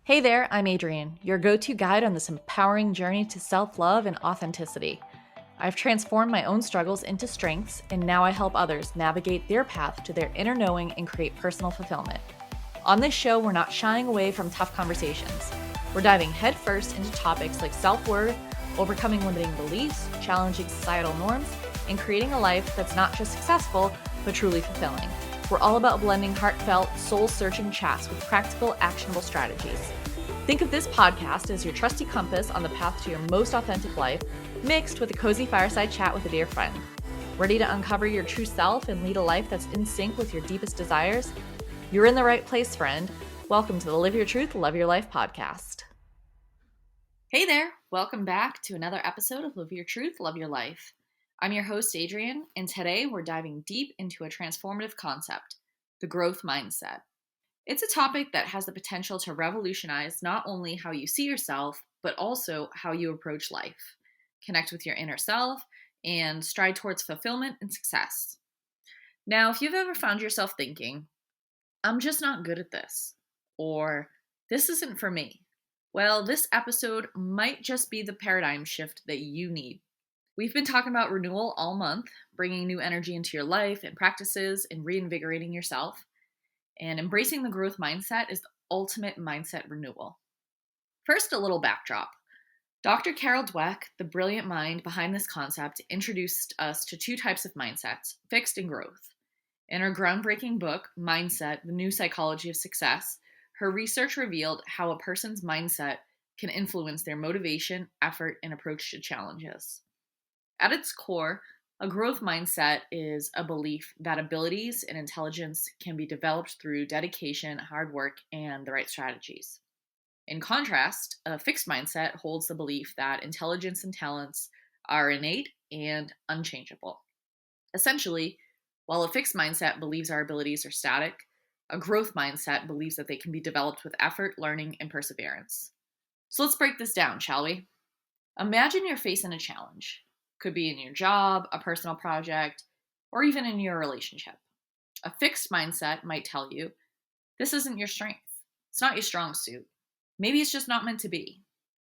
Hey there, I'm Adrienne, your go-to guide on this empowering journey to self-love and authenticity. I've transformed my own struggles into strengths, and now I help others navigate their path to their inner knowing and create personal fulfillment. On this show, we're not shying away from tough conversations. We're diving headfirst into topics like self-worth, overcoming limiting beliefs, challenging societal norms, and creating a life that's not just successful, but truly fulfilling. We're all about blending heartfelt, soul-searching chats with practical, actionable strategies. Think of this podcast as your trusty compass on the path to your most authentic life, mixed with a cozy fireside chat with a dear friend. Ready to uncover your true self and lead a life that's in sync with your deepest desires? You're in the right place, friend. Welcome to the Live Your Truth, Love Your Life podcast. Hey there, welcome back to another episode of Live Your Truth, Love Your Life. I'm your host, Adrienne, and today we're diving deep into a transformative concept, the growth mindset. It's a topic that has the potential to revolutionize not only how you see yourself, but also how you approach life, connect with your inner self, and stride towards fulfillment and success. Now, if you've ever found yourself thinking, I'm just not good at this, or this isn't for me, well, this episode might just be the paradigm shift that you need. We've been talking about renewal all month, bringing new energy into your life and practices and reinvigorating yourself. And embracing the growth mindset is the ultimate mindset renewal. First, a little backdrop. Dr. Carol Dweck, the brilliant mind behind this concept, introduced us to two types of mindsets, fixed and growth. In her groundbreaking book, Mindset, The New Psychology of Success, her research revealed how a person's mindset can influence their motivation, effort, and approach to challenges. At its core, a growth mindset is a belief that abilities and intelligence can be developed through dedication, hard work, and the right strategies. In contrast, a fixed mindset holds the belief that intelligence and talents are innate and unchangeable. Essentially, while a fixed mindset believes our abilities are static, a growth mindset believes that they can be developed with effort, learning, and perseverance. So let's break this down, shall we? Imagine you're facing a challenge. Could be in your job, a personal project, or even in your relationship. A fixed mindset might tell you, this isn't your strength. It's not your strong suit. Maybe it's just not meant to be.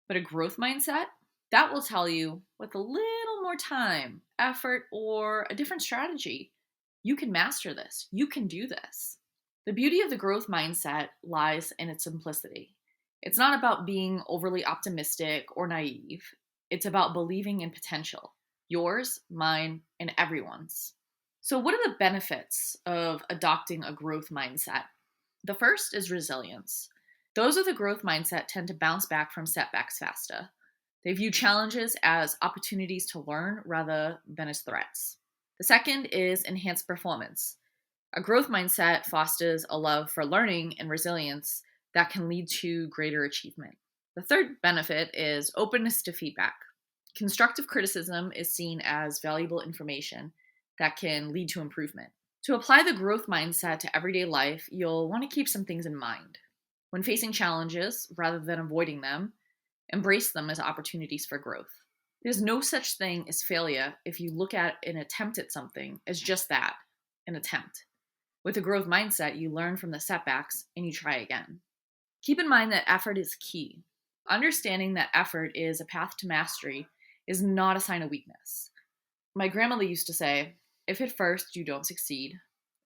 But a growth mindset, that will tell you, with a little more time, effort, or a different strategy, you can master this. You can do this. The beauty of the growth mindset lies in its simplicity. It's not about being overly optimistic or naive. It's about believing in potential. Yours, mine, and everyone's. So what are the benefits of adopting a growth mindset? The first is resilience. Those with a growth mindset tend to bounce back from setbacks faster. They view challenges as opportunities to learn rather than as threats. The second is enhanced performance. A growth mindset fosters a love for learning and resilience that can lead to greater achievement. The third benefit is openness to feedback. Constructive criticism is seen as valuable information that can lead to improvement. To apply the growth mindset to everyday life, you'll want to keep some things in mind. When facing challenges, rather than avoiding them, embrace them as opportunities for growth. There's no such thing as failure if you look at an attempt at something as just that, an attempt. With a growth mindset, you learn from the setbacks and you try again. Keep in mind that effort is key. Understanding that effort is a path to mastery is not a sign of weakness. My grandmother used to say, if at first you don't succeed,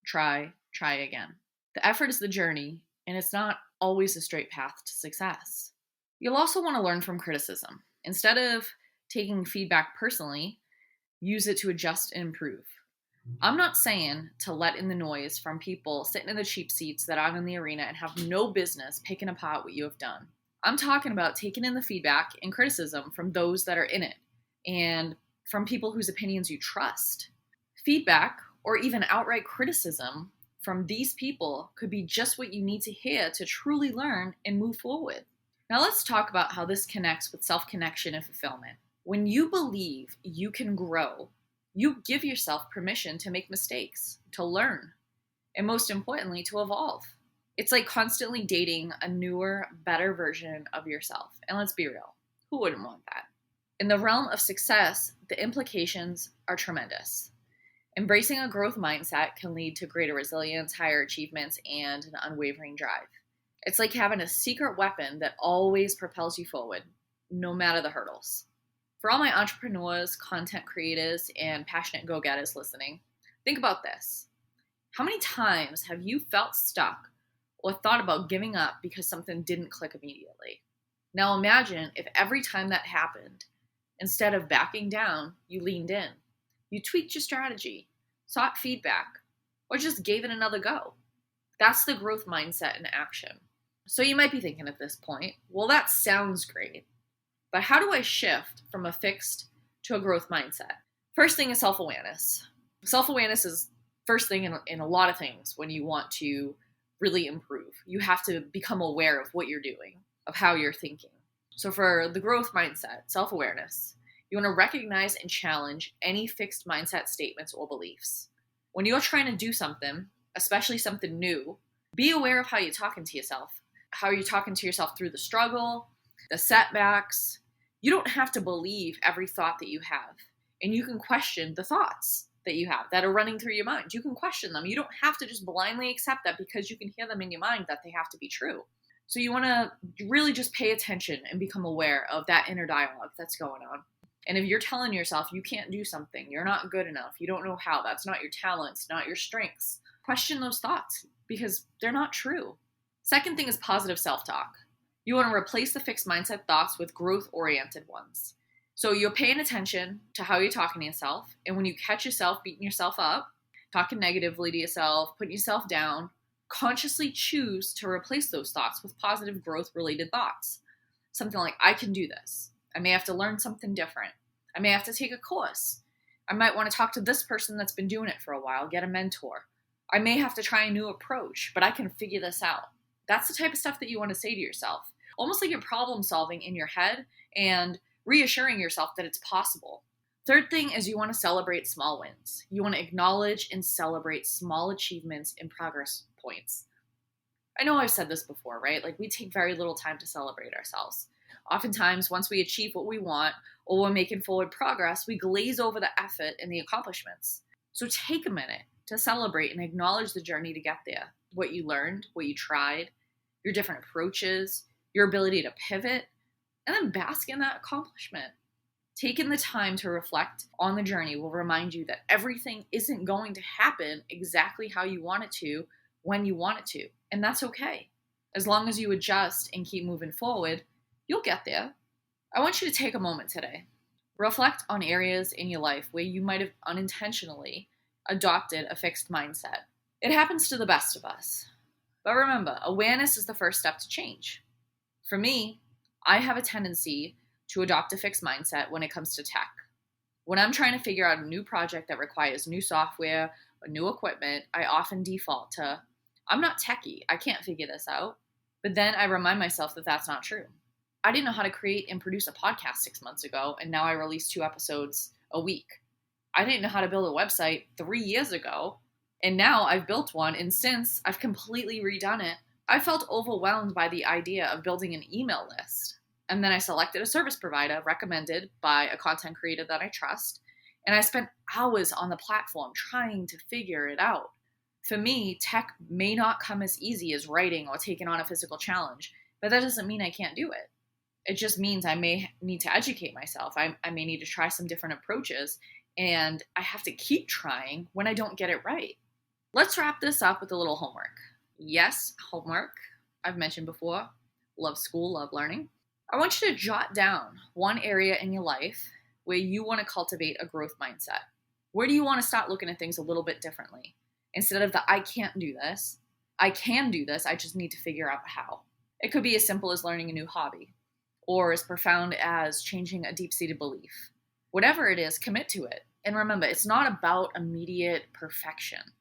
try again. The effort is the journey, and it's not always a straight path to success. You'll also want to learn from criticism. Instead of taking feedback personally, use it to adjust and improve. I'm not saying to let in the noise from people sitting in the cheap seats that aren't in the arena and have no business picking apart what you have done. I'm talking about taking in the feedback and criticism from those that are in it and from people whose opinions you trust. Feedback, or even outright criticism from these people, could be just what you need to hear to truly learn and move forward. Now let's talk about how this connects with self-connection and fulfillment. When you believe you can grow, you give yourself permission to make mistakes, to learn, and most importantly, to evolve. It's like constantly dating a newer, better version of yourself. And let's be real, who wouldn't want that? In the realm of success, the implications are tremendous. Embracing a growth mindset can lead to greater resilience, higher achievements, and an unwavering drive. It's like having a secret weapon that always propels you forward, no matter the hurdles. For all my entrepreneurs, content creators, and passionate go-getters listening, think about this. How many times have you felt stuck or thought about giving up because something didn't click immediately? Now imagine if every time that happened, instead of backing down, you leaned in. You tweaked your strategy, sought feedback, or just gave it another go. That's the growth mindset in action. So you might be thinking at this point, well, that sounds great, but how do I shift from a fixed to a growth mindset? First thing is self-awareness. Self-awareness is first thing in a lot of things when you want to really improve. You have to become aware of what you're doing, of how you're thinking. So for the growth mindset, self-awareness, you want to recognize and challenge any fixed mindset statements or beliefs. When you're trying to do something, especially something new, be aware of how you're talking to yourself, how you're talking to yourself through the struggle, the setbacks. You don't have to believe every thought that you have, and you can question the thoughts that you have that are running through your mind. You can question them. You don't have to just blindly accept that because you can hear them in your mind that they have to be true. So you want to really just pay attention and become aware of that inner dialogue that's going on. And if you're telling yourself you can't do something, you're not good enough, you don't know how, that's not your talents, not your strengths, question those thoughts because they're not true. Second thing is positive self-talk. You want to replace the fixed mindset thoughts with growth-oriented ones. So you're paying attention to how you're talking to yourself, and when you catch yourself beating yourself up, talking negatively to yourself, putting yourself down, consciously choose to replace those thoughts with positive growth-related thoughts. Something like, I can do this. I may have to learn something different. I may have to take a course. I might want to talk to this person that's been doing it for a while, get a mentor. I may have to try a new approach, but I can figure this out. That's the type of stuff that you want to say to yourself. Almost like you're problem solving in your head and reassuring yourself that it's possible. Third thing is you want to celebrate small wins. You want to acknowledge and celebrate small achievements and progress points. I know I've said this before, right? Like we take very little time to celebrate ourselves. Oftentimes, once we achieve what we want or we're making forward progress, we glaze over the effort and the accomplishments. So take a minute to celebrate and acknowledge the journey to get there. What you learned, what you tried, your different approaches, your ability to pivot, and then bask in that accomplishment. Taking the time to reflect on the journey will remind you that everything isn't going to happen exactly how you want it to when you want it to, and that's okay. As long as you adjust and keep moving forward, you'll get there. I want you to take a moment today. Reflect on areas in your life where you might have unintentionally adopted a fixed mindset. It happens to the best of us. But remember, awareness is the first step to change. For me, I have a tendency to adopt a fixed mindset when it comes to tech. When I'm trying to figure out a new project that requires new software or new equipment, I often default to, I'm not techie, I can't figure this out. But then I remind myself that that's not true. I didn't know how to create and produce a podcast 6 months ago, and now I release 2 episodes a week. I didn't know how to build a website 3 years ago, and now I've built one, and since I've completely redone it, I felt overwhelmed by the idea of building an email list. And then I selected a service provider recommended by a content creator that I trust, and I spent hours on the platform trying to figure it out. For me, tech may not come as easy as writing or taking on a physical challenge, but that doesn't mean I can't do it. It just means I may need to educate myself. I may need to try some different approaches, and I have to keep trying when I don't get it right. Let's wrap this up with a little homework. Yes, homework. I've mentioned before, love school, love learning. I want you to jot down one area in your life where you want to cultivate a growth mindset. Where do you want to start looking at things a little bit differently? Instead of the I can't do this, I can do this, I just need to figure out how. It could be as simple as learning a new hobby, or as profound as changing a deep-seated belief. Whatever it is, commit to it. And remember, it's not about immediate perfection.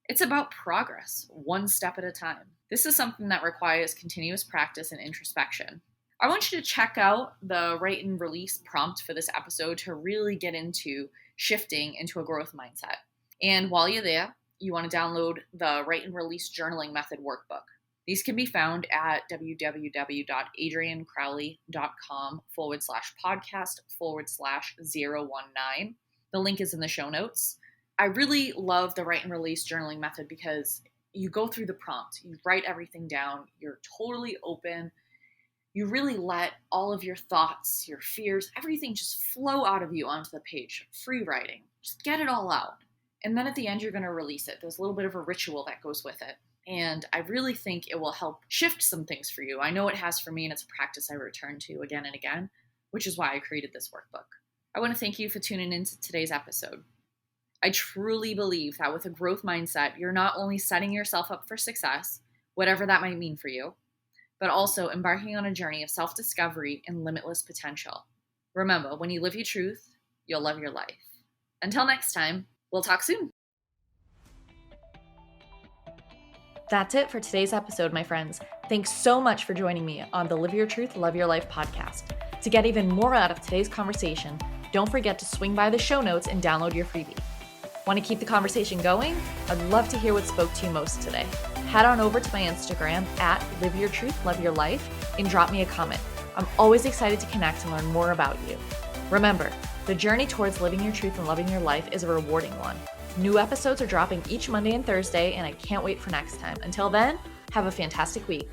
It's about progress, one step at a time. This is something that requires continuous practice and introspection. I want you to check out the write and release prompt for this episode to really get into shifting into a growth mindset. And while you're there, you want to download the write and release journaling method workbook. These can be found at www.adriancrowley.com/podcast/019. The link is in the show notes. I really love the write and release journaling method because you go through the prompt, you write everything down, you're totally open. You really let all of your thoughts, your fears, everything just flow out of you onto the page. Free writing. Just get it all out. And then at the end, you're going to release it. There's a little bit of a ritual that goes with it. And I really think it will help shift some things for you. I know it has for me, and it's a practice I return to again and again, which is why I created this workbook. I want to thank you for tuning into today's episode. I truly believe that with a growth mindset, you're not only setting yourself up for success, whatever that might mean for you, but also embarking on a journey of self-discovery and limitless potential. Remember, when you live your truth, you'll love your life. Until next time, we'll talk soon. That's it for today's episode, my friends. Thanks so much for joining me on the Live Your Truth, Love Your Life podcast. To get even more out of today's conversation, don't forget to swing by the show notes and download your freebie. Want to keep the conversation going? I'd love to hear what spoke to you most today. Head on over to my Instagram at Live Your Truth, Love Your Life and drop me a comment. I'm always excited to connect and learn more about you. Remember, the journey towards living your truth and loving your life is a rewarding one. New episodes are dropping each Monday and Thursday, and I can't wait for next time. Until then, have a fantastic week.